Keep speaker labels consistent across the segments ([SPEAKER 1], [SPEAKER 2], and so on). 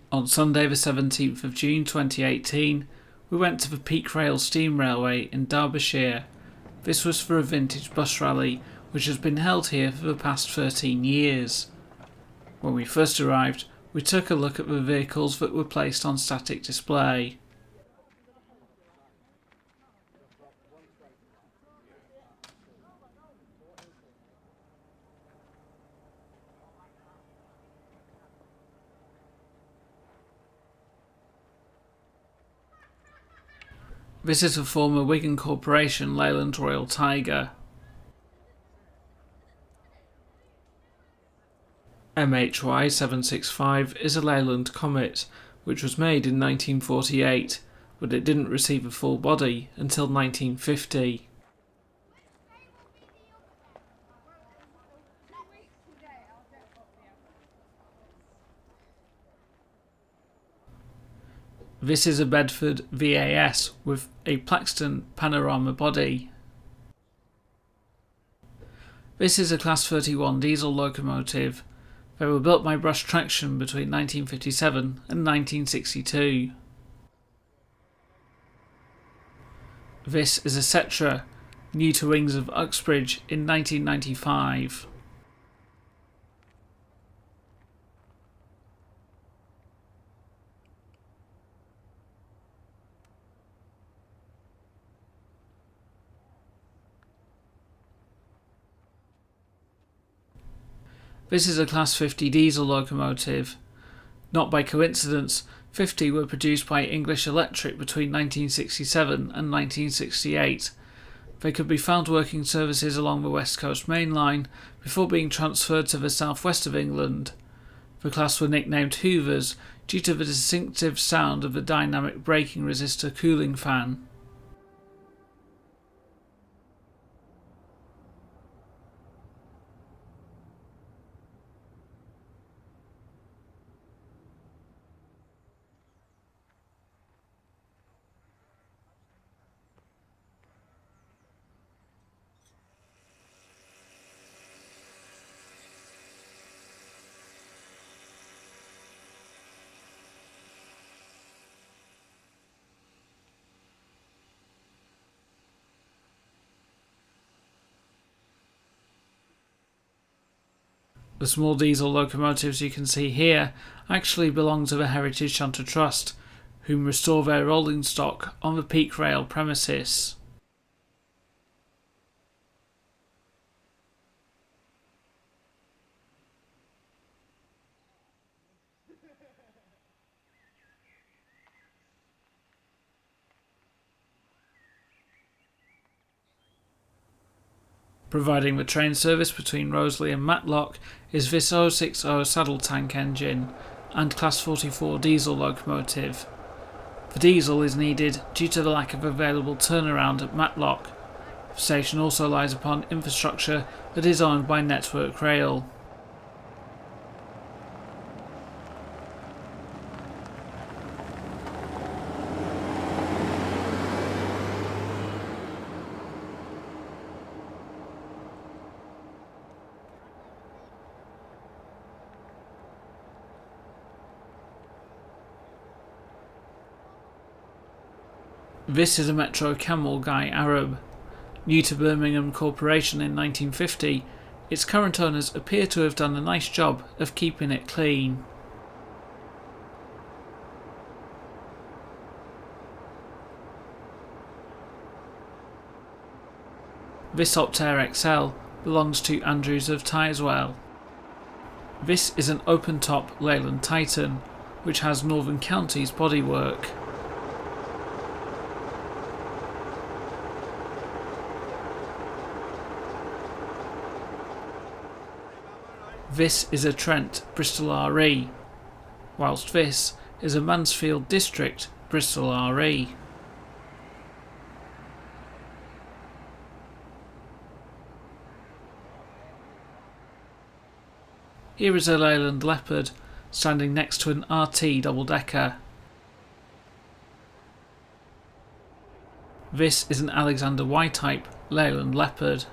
[SPEAKER 1] On Sunday the 17th of June 2018, we went to the Peak Rail Steam Railway in Derbyshire. This was for a vintage bus rally which has been held here for the past 13 years. When we first arrived, we took a look at the vehicles that were placed on static display. This is a former Wigan Corporation Leyland Royal Tiger. MHY 765 is a Leyland Comet, which was made in 1948, but it didn't receive a full body until 1950. This is a Bedford VAS with a Plaxton Panorama body. This is a Class 31 diesel locomotive. They were built by Brush Traction between 1957 and 1962. This is a Setra, new to wings of Uxbridge in 1995. This is a Class 50 diesel locomotive. Not by coincidence, 50 were produced by English Electric between 1967 and 1968. They could be found working services along the West Coast Main Line before being transferred to the southwest of England. The class were nicknamed Hoovers due to the distinctive sound of the dynamic braking resistor cooling fan. The small diesel locomotives you can see here actually belong to the Heritage Shunter Trust, whom restore their rolling stock on the Peak Rail premises. Providing the train service between Roseley and Matlock is this 060 saddle tank engine and Class 44 diesel locomotive. The diesel is needed due to the lack of available turnaround at Matlock. The station also lies upon infrastructure that is owned by Network Rail. This is a Metro Camel Guy Arab. New to Birmingham Corporation in 1950, its current owners appear to have done a nice job of keeping it clean. This Optare XL belongs to Andrews of Tysewell. This is an open-top Leyland Titan, which has Northern Counties bodywork. This is a Trent Bristol RE, whilst this is a Mansfield District Bristol RE. Here is a Leyland Leopard standing next to an RT double-decker. This is an Alexander Y-type Leyland Leopard.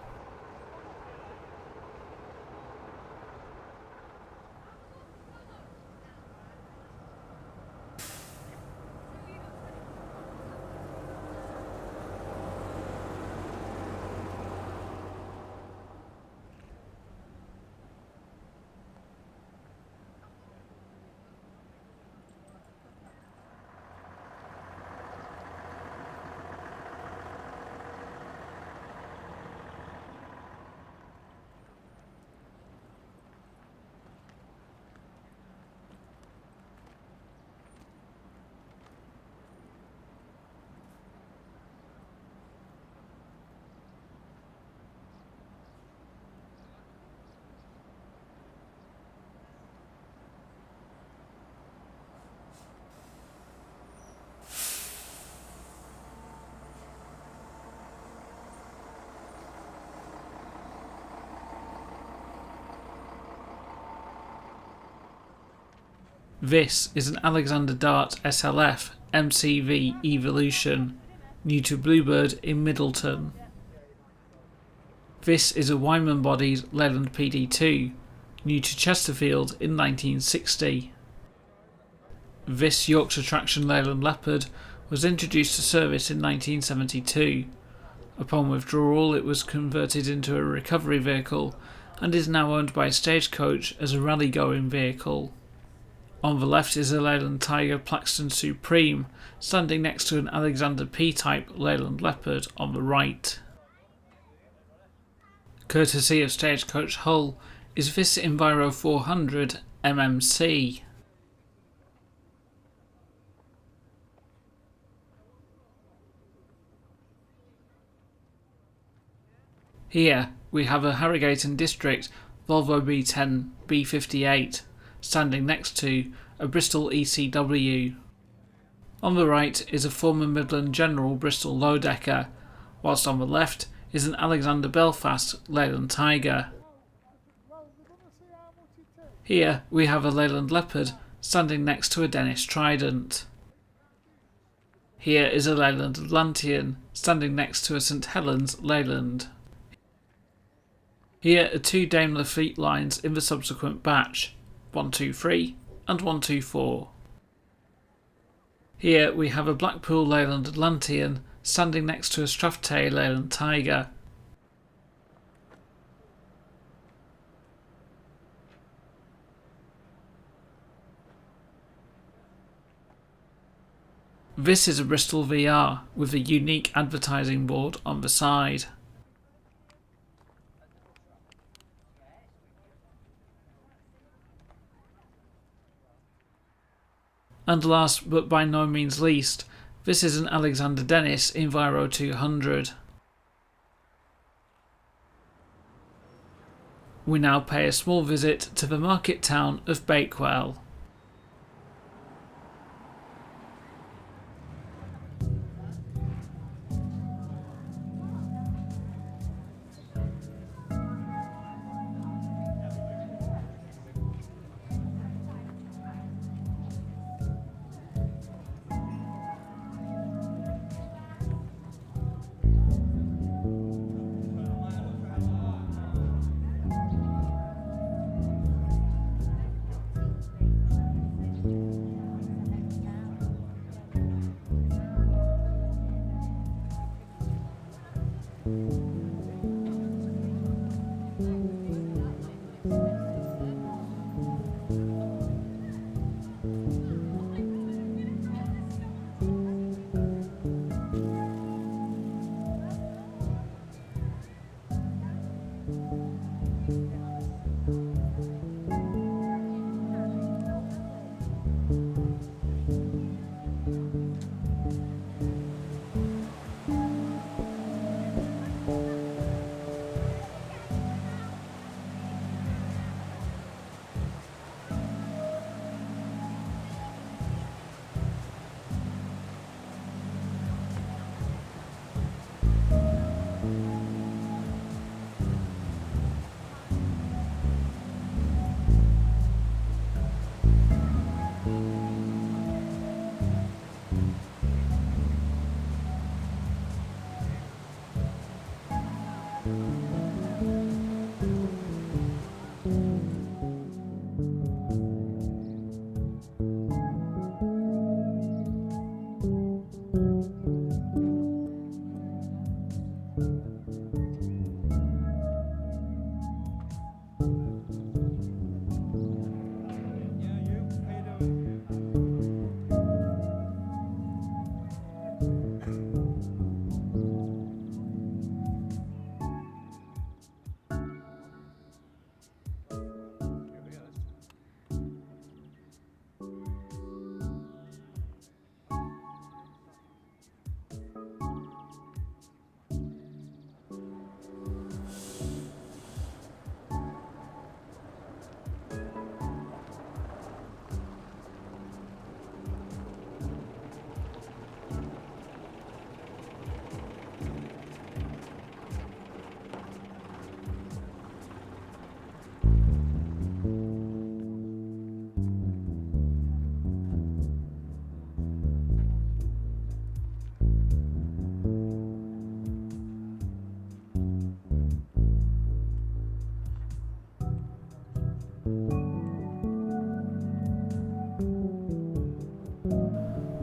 [SPEAKER 1] This is an Alexander Dart SLF MCV Evolution, new to Bluebird in Middleton. This is a Wyman bodied Leyland PD2, new to Chesterfield in 1960. This Yorkshire Traction Leyland Leopard was introduced to service in 1972. Upon withdrawal it was converted into a recovery vehicle and is now owned by Stagecoach as a rally-going vehicle. On the left is a Leyland Tiger Plaxton Supreme, standing next to an Alexander P-type Leyland Leopard on the right. Courtesy of Stagecoach Hull is this Enviro 400 MMC. Here we have a Harrogate and District Volvo B10 B58 standing next to a Bristol ECW. On the right is a former Midland General Bristol low-decker, whilst on the left is an Alexander Belfast Leyland Tiger. Here we have a Leyland Leopard standing next to a Dennis Trident. Here is a Leyland Atlantean standing next to a St Helens Leyland. Here are two Daimler Fleet lines in the subsequent batch, 123 and 124. Here we have a Blackpool Leyland Atlantean standing next to a Strathtyre Leyland Tiger. This is a Bristol VR with a unique advertising board on the side. And last but by no means least, this is an Alexander Dennis Enviro 200. We now pay a small visit to the market town of Bakewell.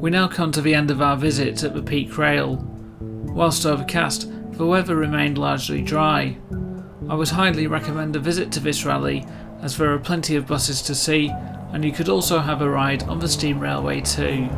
[SPEAKER 1] We now come to the end of our visit at the Peak Rail. Whilst overcast, the weather remained largely dry. I would highly recommend a visit to this rally, as there are plenty of buses to see, and you could also have a ride on the steam railway too.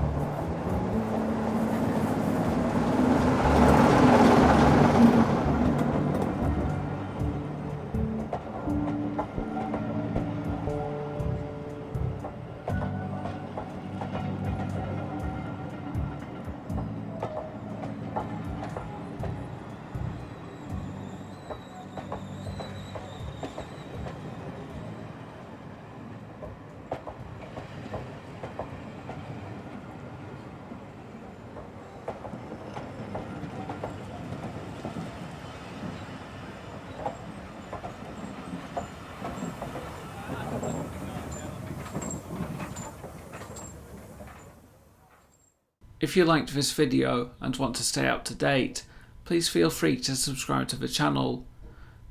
[SPEAKER 1] If you liked this video and want to stay up to date, please feel free to subscribe to the channel.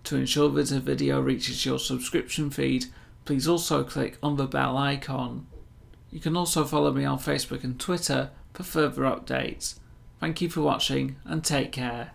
[SPEAKER 1] To ensure that a video reaches your subscription feed, please also click on the bell icon. You can also follow me on Facebook and Twitter for further updates. Thank you for watching and take care.